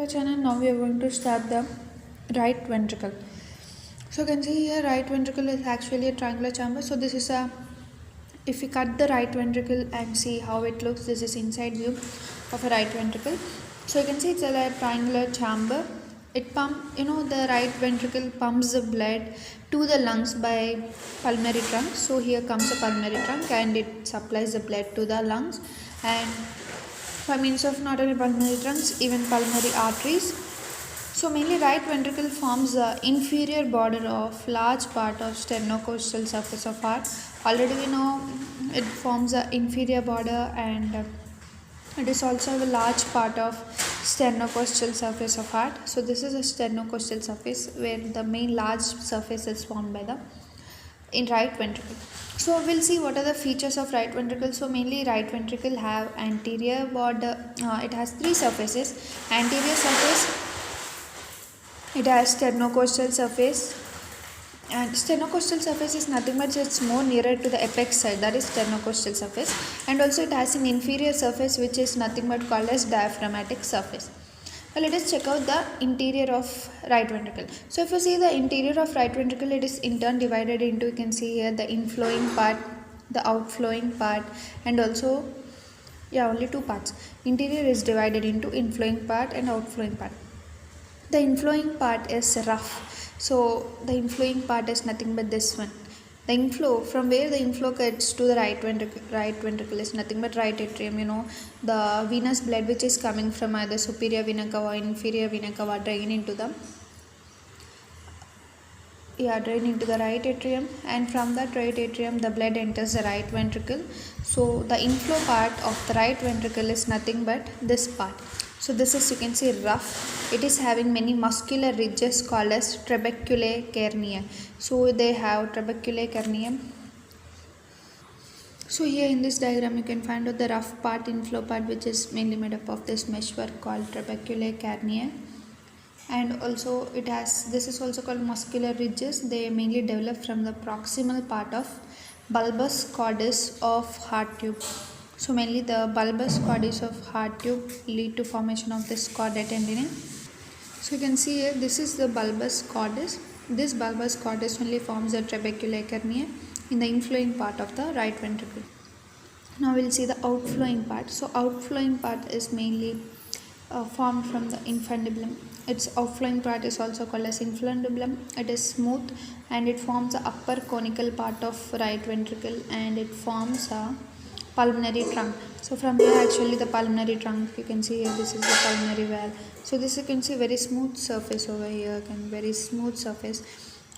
our channel. Now we are going to start the right ventricle. So you can see here right ventricle is actually a triangular chamber. So this is a, if we cut the right ventricle and see how it looks, this is inside view of a right ventricle. So you can see it's a triangular chamber. It the right ventricle pumps the blood to the lungs by pulmonary trunk. So here comes a pulmonary trunk and it supplies the blood to the lungs, and by means of not only pulmonary trunks, even pulmonary arteries. So mainly right ventricle forms the inferior border of large part of sternocostal surface of heart. Already we know it forms the inferior border, and it is also a large part of sternocostal surface of heart. So this is a sternocostal surface where the main large surface is formed by the in right ventricle. So we'll see what are the features of right ventricle. So mainly right ventricle have anterior border. It has three surfaces. Anterior surface, it has sternocostal surface, and sternocostal surface is nothing but it's more nearer to the apex side, that is sternocostal surface. And also it has an inferior surface which is nothing but called as diaphragmatic surface. Now let us check out the interior of right ventricle. So if you see the interior of right ventricle, it is in turn divided into, you can see here, the inflowing part, the outflowing part, and also only two parts. Interior is divided into inflowing part and outflowing part. The inflowing part is rough. So the inflowing part is nothing but this one. The inflow, from where the inflow gets to the right ventricle is nothing but right atrium. The venous blood which is coming from either superior vena cava or inferior vena cava drain into the right atrium, and from that right atrium the blood enters the right ventricle. So the inflow part of the right ventricle is nothing but this part. So this is, you can see, rough. It is having many muscular ridges called as trabeculae carneae. So they have trabeculae carneae. So here in this diagram you can find out the rough part, inflow part, which is mainly made up of this meshwork called trabeculae carneae. And also it has, this is also called muscular ridges. They mainly develop from the proximal part of bulbous cordis of heart tube. So mainly the bulbous cordis of heart tube lead to formation of this chordae tendineae. So you can see here, this is the bulbous cordis. This bulbous cordis only forms the trabeculae carneae in the inflowing part of the right ventricle. Now we'll see the outflowing part. So outflowing part is mainly formed from the infundibulum. Its outflowing part is also called as infundibulum. It is smooth and it forms the upper conical part of right ventricle, and it forms a pulmonary trunk. So from here actually the pulmonary trunk, you can see here, this is the pulmonary valve. So this, you can see, very smooth surface over here, very smooth surface.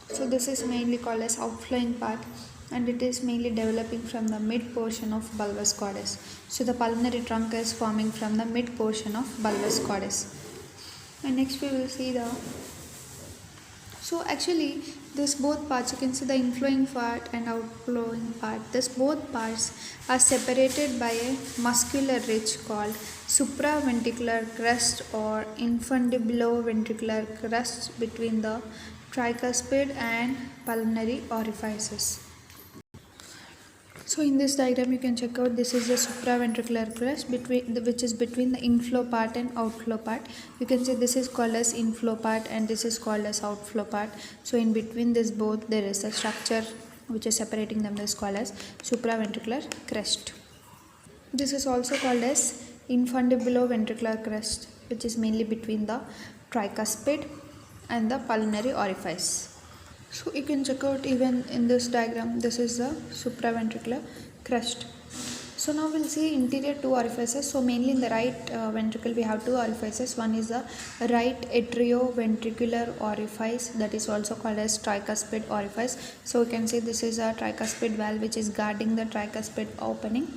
So this is mainly called as outflowing part, and it is mainly developing from the mid portion of bulbous cordis. So the pulmonary trunk is forming from the mid portion of bulbous cordis. And next we will see the, so actually this both parts, you can see the inflowing part and outflowing part, this both parts are separated by a muscular ridge called supraventricular crest or infundibuloventricular crest between the tricuspid and pulmonary orifices. So in this diagram you can check out, this is the supraventricular crest which is between the inflow part and outflow part. You can see this is called as inflow part and this is called as outflow part. So in between this both there is a structure which is separating them, is called as supraventricular crest. This is also called as infundibuloventricular crest, which is mainly between the tricuspid and the pulmonary orifice. So you can check out even in this diagram, this is the supraventricular crest. So now we'll see interior two orifices. So mainly in the right ventricle we have two orifices. One is the right atrioventricular orifice, that is also called as tricuspid orifice. So you can see this is a tricuspid valve which is guarding the tricuspid opening.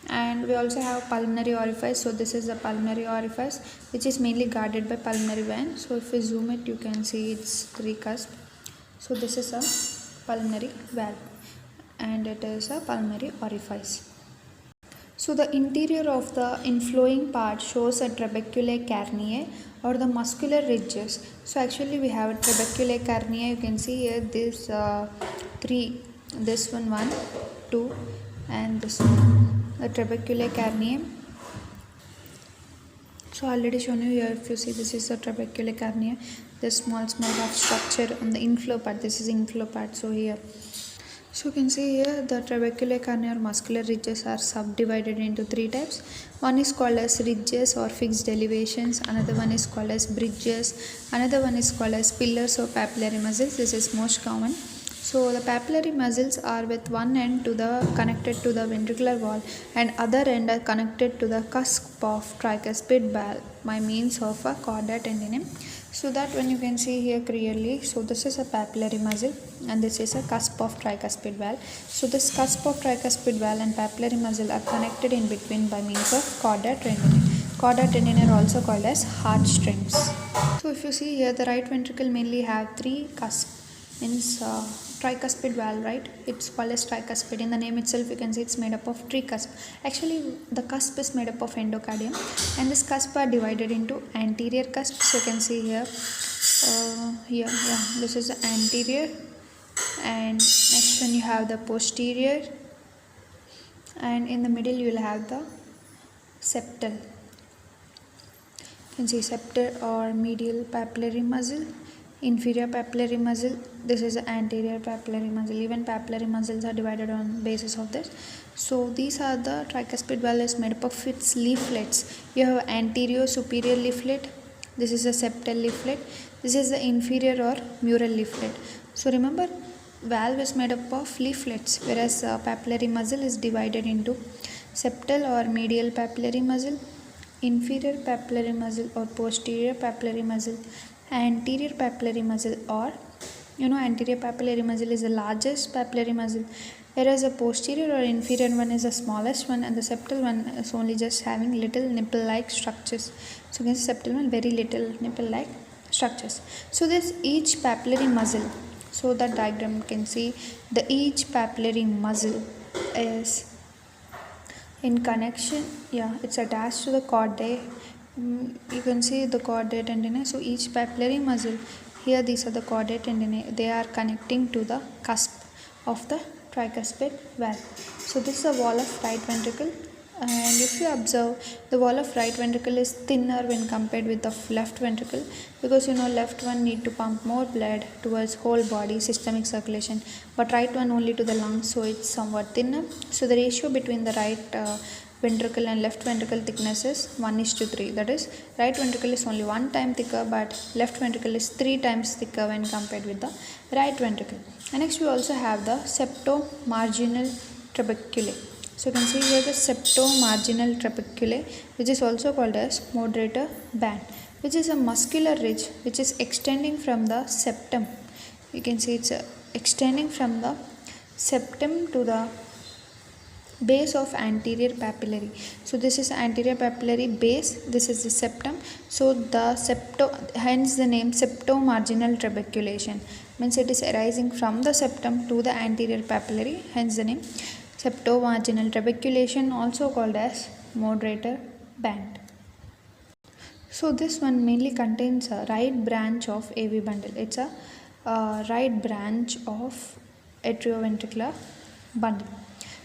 And we also have pulmonary orifice. So this is the pulmonary orifice which is mainly guarded by pulmonary vein. So if we zoom it, you can see its three cusp. So this is a pulmonary valve and it is a pulmonary orifice. So the interior of the inflowing part shows a trabeculae carneae or the muscular ridges. So actually we have a trabeculae carneae. You can see here this three, this one, 1, 2 and this one, a trabeculae carneae. So already shown you here, if you see, this is the trabecular cornea, the small rough structure on the inflow part. This is inflow part. So here, so you can see here the trabecular cornea or muscular ridges are subdivided into three types. One is called as ridges or fixed elevations, another one is called as bridges, another one is called as pillars or papillary muscles. This is most common. So the papillary muscles are with one end to the connected to the ventricular wall and other end are connected to the cusp of tricuspid valve by means of a chordae tendineum. So that when you can see here clearly, so this is a papillary muscle and this is a cusp of tricuspid valve. So this cusp of tricuspid valve and papillary muscle are connected in between by means of chordae tendineum. Chordae tendineum are also called as heartstrings. So if you see here, the right ventricle mainly have three cusps, means tricuspid valve, right? It's called as tricuspid. In the name itself you can see it's made up of three cusps. Actually the cusp is made up of endocardium and this cusp are divided into anterior cusps. So you can see here, this is the anterior, and next one you have the posterior, and in the middle you will have the septal. You can see septal or medial papillary muscle, inferior papillary muscle. This is the anterior papillary muscle. Even papillary muscles are divided on basis of this. So these are the tricuspid valve is made up of its leaflets. You have anterior superior leaflet. This is a septal leaflet. This is the inferior or mural leaflet. So remember, valve is made up of leaflets, whereas papillary muscle is divided into septal or medial papillary muscle, inferior papillary muscle or posterior papillary muscle, anterior papillary muscle, or anterior papillary muscle is the largest papillary muscle, whereas the posterior or inferior one is the smallest one, and the septal one is only just having little nipple like structures. So against septal one, very little nipple like structures. So this each papillary muscle, so that diagram you can see the each papillary muscle is in connection, it's attached to the chordae. You can see the chordae tendineae. So each papillary muscle, here these are the chordae tendineae, they are connecting to the cusp of the tricuspid valve. So this is the wall of right ventricle, and if you observe, the wall of right ventricle is thinner when compared with the left ventricle, because left one need to pump more blood towards whole body systemic circulation, but right one only to the lungs, so it's somewhat thinner. So the ratio between the right ventricle and left ventricle thickness is 1:3. That is, right ventricle is only 1 time thicker, but left ventricle is 3 times thicker when compared with the right ventricle. And next we also have the septomarginal trabeculae. So you can see here the septomarginal trabeculae, which is also called as moderator band, which is a muscular ridge which is extending from the septum. You can see it's extending from the septum to the base of anterior papillary. So this is anterior papillary base, this is the septum. So the hence the name septomarginal trabeculation, means it is arising from the septum to the anterior papillary, hence the name septomarginal trabeculation, also called as moderator band. So this one mainly contains a right branch of AV bundle. It's a right branch of atrioventricular bundle.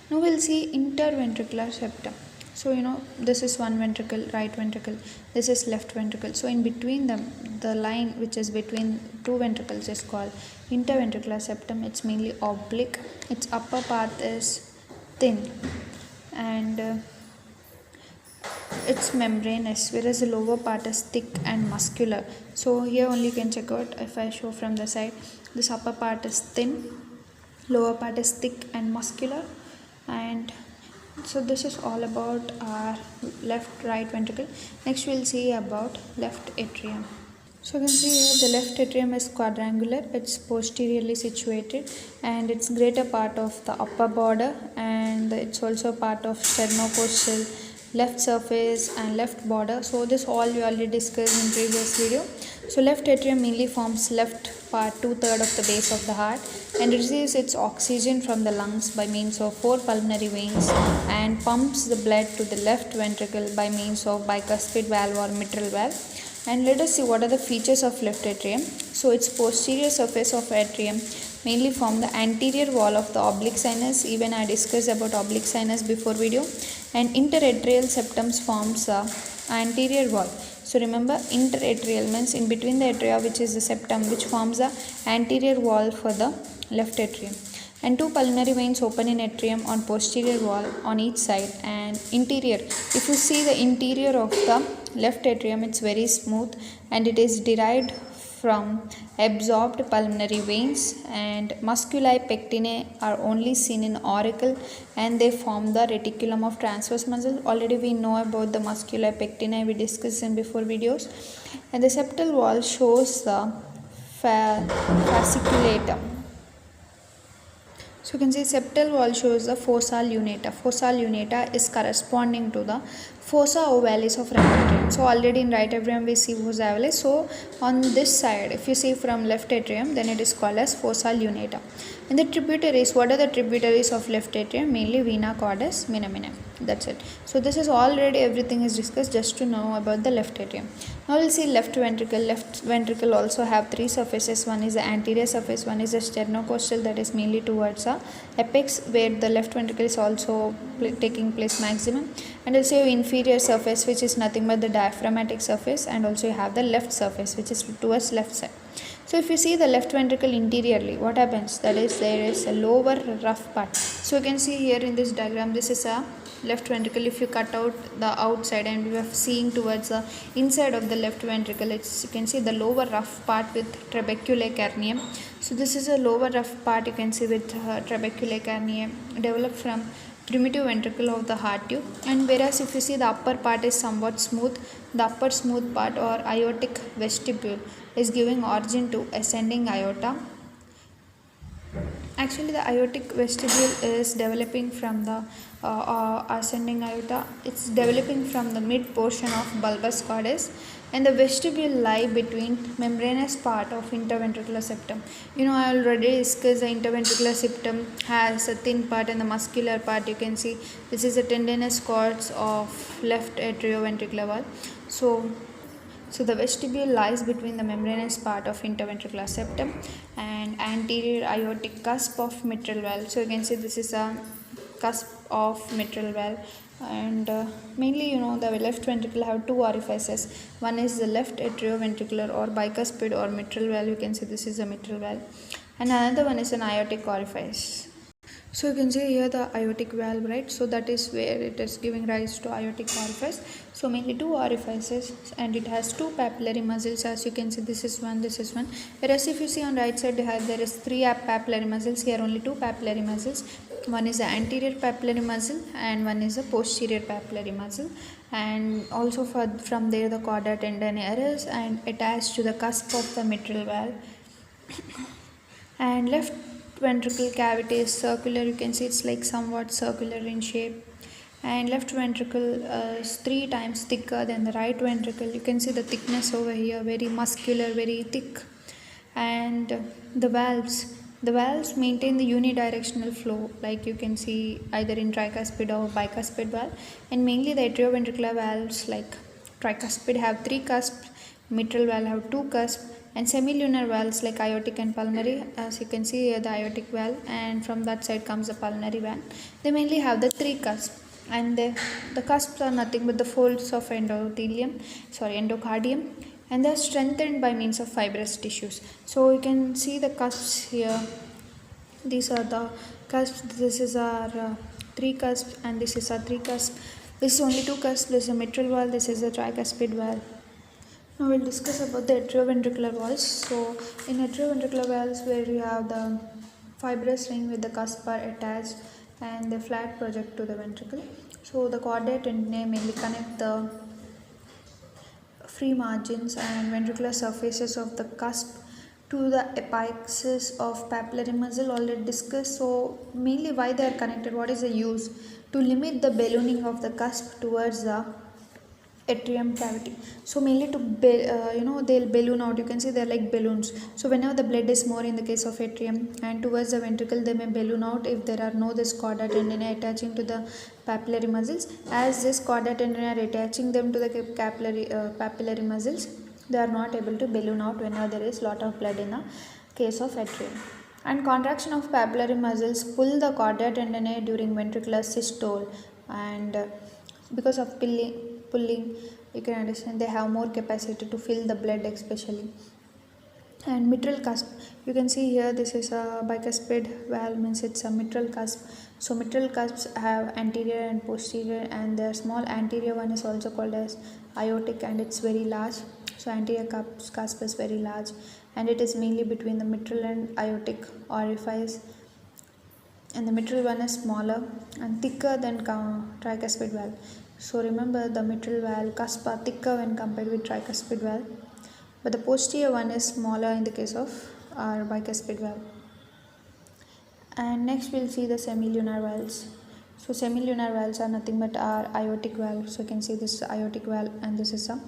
Now we'll see interventricular septum. So this is one ventricle, right ventricle, this is left ventricle. So in between them, the line which is between two ventricles is called interventricular septum. It's mainly oblique, its upper part is thin and it's membranous, whereas the lower part is thick and muscular. So here only you can check out, if I show from the side, this upper part is thin, lower part is thick and muscular. And so this is all about our left right ventricle. Next we'll see about left atrium. So you can see here the left atrium is quadrangular, it's posteriorly situated and it's greater part of the upper border, and it's also part of sternocostal left surface and left border. So this all we already discussed in previous video. So left atrium mainly forms left part 2/3 of the base of the heart and receives its oxygen from the lungs by means of 4 pulmonary veins and pumps the blood to the left ventricle by means of bicuspid valve or mitral valve. And let us see what are the features of left atrium. So its posterior surface of atrium mainly form the anterior wall of the oblique sinus. Even I discussed about oblique sinus before video. And interatrial septum forms anterior wall. So remember, interatrial means in between the atria, which is the septum, which forms the anterior wall for the left atrium. And two pulmonary veins open in atrium on posterior wall on each side. And interior, if you see the interior of the left atrium, it's very smooth and it is derived from absorbed pulmonary veins, and musculi pectinae are only seen in auricle and they form the reticulum of transverse muscle. Already we know about the musculi pectinae, we discussed in before videos. And the septal wall shows the fasciculatum. So you can see septal wall shows the fossa lunata. Fossa lunata is corresponding to the fossa ovalis of right atrium. So already in right atrium we see fossa ovalis. So on this side, if you see from left atrium, then it is called as fossa lunata. And the tributaries, what are the tributaries of left atrium? Mainly vena cauda minima. That's it. So this is already everything is discussed just to know about the left atrium. Now we'll see left ventricle. Left ventricle also have three surfaces. One is the anterior surface, one is the sternocostal, that is mainly towards the apex where the left ventricle is also taking place maximum. And also inferior surface, which is nothing but the diaphragmatic surface, and also you have the left surface, which is towards left side. So if you see the left ventricle interiorly, what happens? That is, there is a lower rough part. So you can see here in this diagram, this is a left ventricle. If you cut out the outside and we are seeing towards the inside of the left ventricle, it's, you can see the lower rough part with trabeculae carneum. So this is a lower rough part, you can see, with trabeculae carneum developed from primitive ventricle of the heart tube. And whereas if you see the upper part is somewhat smooth, the upper smooth part or aortic vestibule is giving origin to ascending aorta. Actually the aortic vestibule is developing from the ascending aorta. It's developing from the mid portion of bulbus cordis, and the vestibule lie between membranous part of interventricular septum. You know, I already discussed the interventricular septum has a thin part and the muscular part. You can see this is the tendinous cords of left atrioventricular wall. So the vestibule lies between the membranous part of interventricular septum and anterior aortic cusp of mitral valve. So you can see this is a cusp of mitral valve. And mainly, you know, the left ventricle have two orifices. One is the left atrioventricular or bicuspid or mitral valve. You can see this is a mitral valve, and another one is an aortic orifice. So you can see here the aortic valve, right? So that is where it is giving rise to aortic orifice. So mainly two orifices, and it has two papillary muscles. As you can see, this is one, this is one. Whereas if you see on right side, there is three papillary muscles. Here only two papillary muscles. One is the anterior papillary muscle and one is the posterior papillary muscle. And also from there the chorda tendineae arises and attached to the cusp of the mitral valve. And left ventricle cavity is circular. You can see it's like somewhat circular in shape, and left ventricle is 3 times thicker than the right ventricle. You can see the thickness over here, very muscular, very thick. And the valves maintain the unidirectional flow, like you can see either in tricuspid or bicuspid valve. And mainly the atrioventricular valves like tricuspid have 3 cusps, mitral valve have 2 cusps, and semilunar valves like aortic and pulmonary, as you can see here the aortic valve, and from that side comes the pulmonary valve. They mainly have the 3 cusps, and the cusps are nothing but the folds of endocardium, and they are strengthened by means of fibrous tissues. So you can see the cusps here. These are the cusps. This is our 3 cusps, and this is our 3 cusps. This is only 2 cusps. This is a mitral valve. This is a tricuspid valve. Now we'll discuss about the atrioventricular valves. So in atrioventricular valves, where you have the fibrous ring with the cusp are attached and the flat project to the ventricle. So the chordae tendineae mainly connect the free margins and ventricular surfaces of the cusp to the apexes of papillary muscle, already discussed. So mainly why they are connected, what is the use? To limit the ballooning of the cusp towards the atrium cavity. So mainly to they'll balloon out. You can see they're like balloons. So whenever the blood is more in the case of atrium and towards the ventricle, they may balloon out if there are no this chorda tendineae attaching to the papillary muscles. As this chorda tendineae are attaching them to the papillary muscles, they are not able to balloon out whenever there is lot of blood in the case of atrium. And contraction of papillary muscles pull the chorda tendineae during ventricular systole, and because of pulling you can understand they have more capacity to fill the blood especially. And mitral cusp, you can see here this is a bicuspid valve, means it's a mitral cusp. So mitral cusps have anterior and posterior, and the small anterior one is also called as aortic, and it's very large. So anterior cusp is very large, and it is mainly between the mitral and aortic orifice, and the mitral one is smaller and thicker than tricuspid valve. So remember, the mitral valve cusp are thicker when compared with tricuspid valve, but the posterior one is smaller in the case of our bicuspid valve. And next we'll see the semilunar valves. So semilunar valves are nothing but our aortic valve. So you can see this is aortic valve and this is a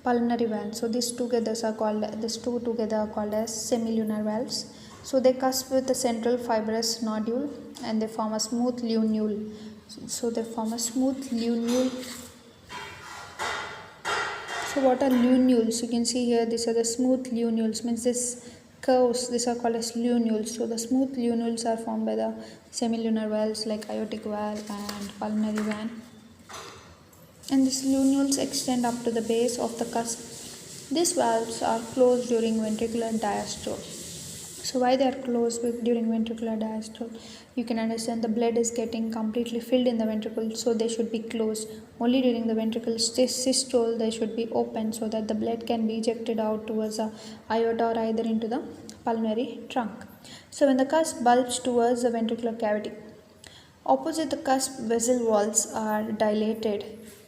pulmonary valve. So these two together are called as semilunar valves. So they cusp with a central fibrous nodule and they form a smooth lunule. So they form a smooth lunule. So what are lunules? You can see here these are the smooth lunules, means this curves, these are called as lunules. So the smooth lunules are formed by the semilunar valves like aortic valve and pulmonary valve. And these lunules extend up to the base of the cusp. These valves are closed during ventricular diastole. So why they are closed during ventricular diastole? You can understand the blood is getting completely filled in the ventricle, so they should be closed. Only during the ventricle systole they should be open so that the blood can be ejected out towards the aorta or either into the pulmonary trunk. So when the cusp bulges towards the ventricular cavity, opposite the cusp vessel walls are dilated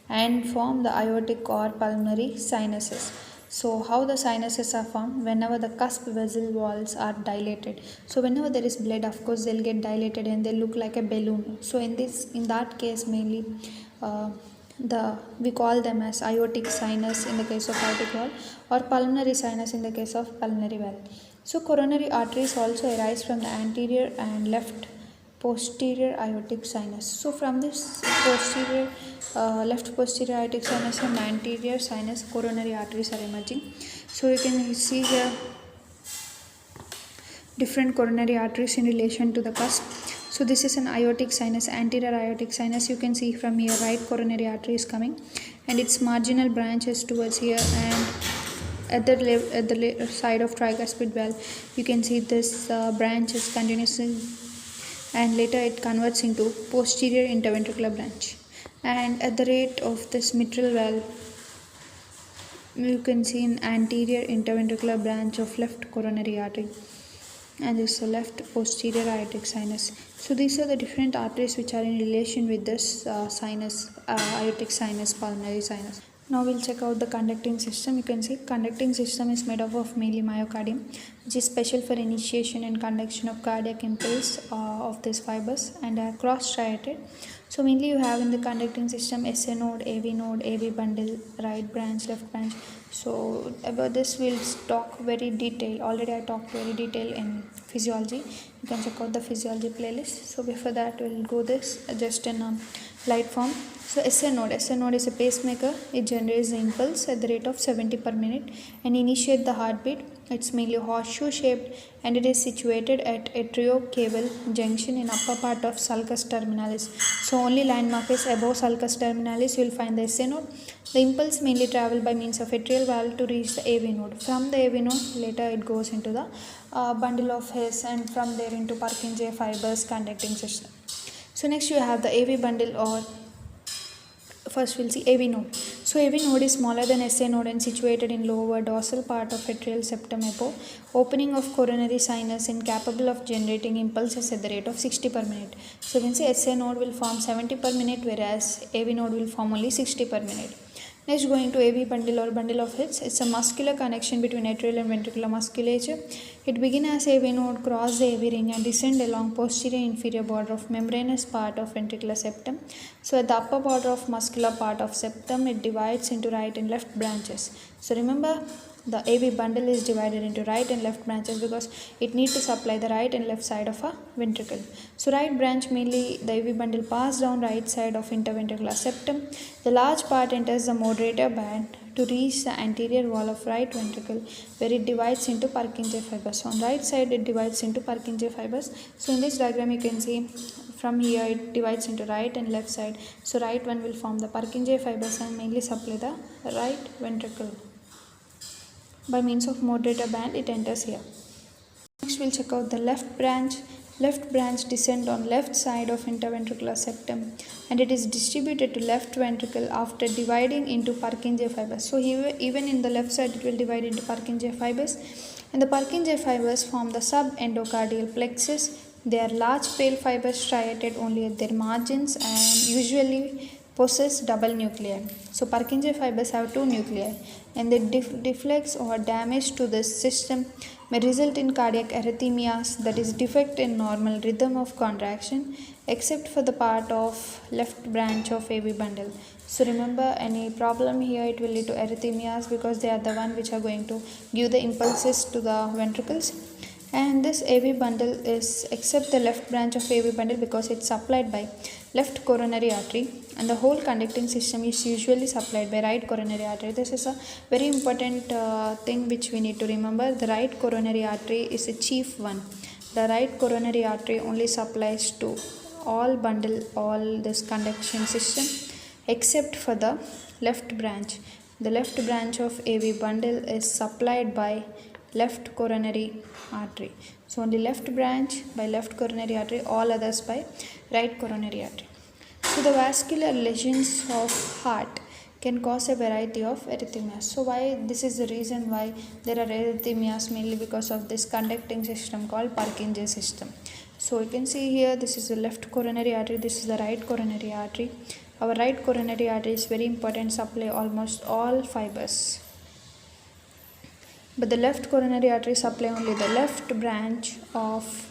and form the aortic or pulmonary sinuses. So how the sinuses are formed? Whenever the cusp vessel walls are dilated. So whenever there is blood, of course they'll get dilated and they look like a balloon. So in that case mainly we call them as aortic sinus in the case of aortic valve or pulmonary sinus in the case of pulmonary valve. So coronary arteries also arise from the anterior and left posterior aortic sinus. So from this posterior left posterior aortic sinus and anterior sinus, coronary arteries are emerging. So you can see here different coronary arteries in relation to the cusp. So this is an aortic sinus, anterior aortic sinus. You can see from here right coronary artery is coming and its marginal branches towards here, and at the side of tricuspid valve you can see this branch is continuously, and later it converts into posterior interventricular branch. And at the rate of this mitral valve you can see an anterior interventricular branch of left coronary artery, and this is the left posterior aortic sinus. So these are the different arteries which are in relation with this sinus, aortic sinus, pulmonary sinus. Now we'll check out the conducting system. You can see conducting system is made up of mainly myocardium, which is special for initiation and conduction of cardiac impulse of these fibers, and are cross striated. So mainly you have in the conducting system SA node, AV bundle, right branch, left branch. So about this we'll talk very detail. Already I talked very detail in physiology. You can check out the physiology playlist. So before that we'll go this just in light form. So SA node is a pacemaker. It generates the impulse at the rate of 70 per minute and initiate the heartbeat. It's mainly horseshoe shaped and it is situated at atriocaval junction in upper part of sulcus terminalis. So only landmark is above sulcus terminalis you will find the SA node. The impulse mainly travel by means of atrial valve to reach the AV node. From the AV node later it goes into the bundle of His, and from there into Purkinje fibers conducting system. So next you have the AV bundle, or first we'll see AV node. So AV node is smaller than SA node and situated in lower dorsal part of atrial septum above opening of coronary sinus and capable of generating impulses at the rate of 60 per minute. So you can see SA node will form 70 per minute, whereas AV node will form only 60 per minute. Next, going to AV bundle or bundle of His. It's a muscular connection between atrial and ventricular musculature. It begins as AV node, cross the AV ring and descend along posterior inferior border of membranous part of ventricular septum. So at the upper border of muscular part of septum, it divides into right and left branches. So remember, the AV bundle is divided into right and left branches because it needs to supply the right and left side of a ventricle. So right branch, mainly the AV bundle pass down right side of interventricular septum. The large part enters the moderator band to reach the anterior wall of right ventricle, where it divides into Purkinje fibers. So on right side it divides into Purkinje fibers. So in this diagram you can see from here it divides into right and left side. So right one will form the Purkinje fibers and mainly supply the right ventricle. By means of moderator band it enters here. Next we'll check out the left branch. Left branch descends on left side of interventricular septum and it is distributed to left ventricle after dividing into Purkinje fibers. So here, even in the left side it will divide into Purkinje fibers, and the Purkinje fibers form the subendocardial plexus. They are large pale fibers striated only at their margins and usually possess double nuclei. So Purkinje fibers have two nuclei, and the deflects or damage to this system may result in cardiac arrhythmias, that is defect in normal rhythm of contraction, except for the part of left branch of AV bundle. So remember, any problem here it will lead to arrhythmias because they are the one which are going to give the impulses to the ventricles. And this AV bundle is except the left branch of AV bundle because it's supplied by left coronary artery, and the whole conducting system is usually supplied by right coronary artery. This is a very important thing which we need to remember. The right coronary artery is the chief one. The right coronary artery only supplies to all bundle, all this conduction system except for the left branch. The left branch of AV bundle is supplied by left coronary artery. So only left branch by left coronary artery, all others by right coronary artery. So the vascular lesions of heart can cause a variety of arrhythmias. So why this is the reason why there are arrhythmias, mainly because of this conducting system called Purkinje system. So you can see here, this is the left coronary artery, this is the right coronary artery. Our right coronary artery is very important, supply almost all fibers. But the left coronary artery supply only the left branch of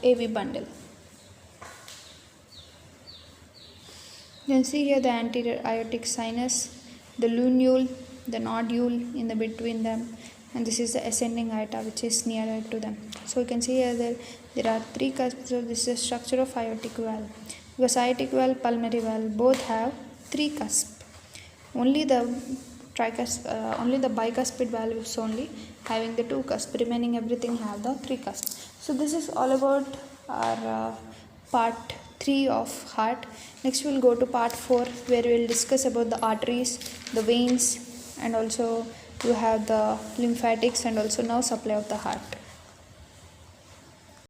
AV bundle. You can see here the anterior aortic sinus, the lunule, the nodule in the between them, and this is the ascending aorta which is nearer to them. So you can see here there are three cusps. So this is the structure of aortic valve. Because aortic valve, pulmonary valve both have three cusps. Only the bicuspid valve is only having the two cusps. Remaining everything have the three cusps. So this is all about our part 3 of heart. Next we will go to part 4, where we will discuss about the arteries, the veins, and also you have the lymphatics and also nerve supply of the heart.